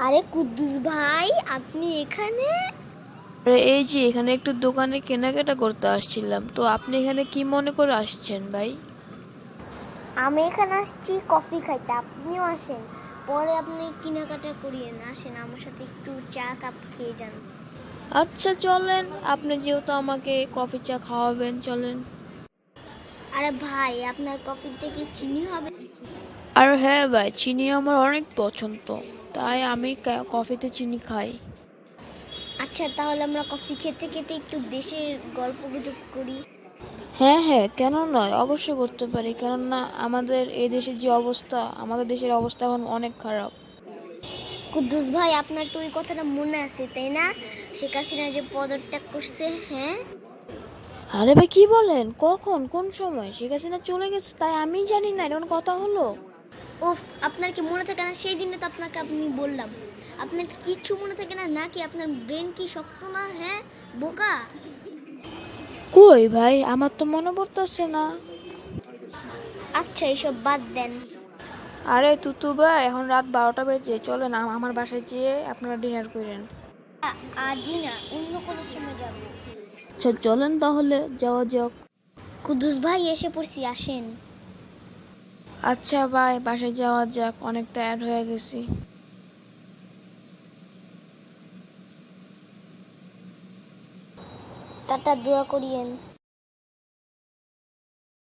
আরে কুদ্দুস ভাই, আপনি এখানে? আরে এই যে এখানে একটু দোকানে কেনাকাটা করতে আসছিলাম, তো আপনি এখানে কি মনে করে আসছেন ভাই? আমি এখানে আসছি কফি খাইতে, আপনিও আসেন। পরে আপনি কেনাকাটা করিয়েন, আসেন আমার সাথে একটু চা কাপ খেয়ে যান। আচ্ছা চলেন, আপনি যেহেতু আমাকে কফি চা খাওয়াবেন, চলেন। আরে ভাই, আপনার কফিতে কি চিনি হবে? আর হ্যাঁ ভাই, চিনি আমার অনেক পছন্দ, তাই আমি কফিতে চিনি খাই। আচ্ছা, তাহলে আমরা কফি খেতে খেতে একটু দেশের গল্প গুজব করি। হ্যাঁ হ্যাঁ, কেন নয়, অবশ্যই করতে পারি। কেননা আমাদের এই দেশের যে অবস্থা, আমাদের দেশের অবস্থা এখন অনেক খারাপ। কুদ্দুস ভাই, আপনার তো ওই কথাটা মনে আছে তাই না? শেখ হাসিনা যে পদত্যাগ করছে, হ্যাঁ? আরে ভাই কি বলেন, কখন কোন সময় শেখ হাসিনা চলে গেছে তাই আমি জানি না, এমন কথা হলো? উফ, আপনার কি মনে থাকে না? সেই দিনে তো আপনাকে আমি বললাম। আপনার কি কিচ্ছু মনে থাকে না নাকি? আপনার ব্রেন কি শক্ত না, হ্যাঁ? বোকা। কই ভাই, আমার তো মনে পড়তেছে না। আচ্ছা, এসব বাদ দেন। আরে তুতু ভাই, এখন রাত 12টা বেজে, চলেন আমার বাসায় যেয়ে আপনারা ডিনার করেন। আজই না, অন্য কোনো সময় যাব। আচ্ছা চলেন তাহলে, যাওয়া যাক। কুদ্দুস ভাই, এসে পড়ছি, আসেন। আচ্ছা ভাই, বাসায় যাওয়া যাক, অনেক টায়ার্ড হয়ে গেছি। টাটা, দোয়া করিয়েন।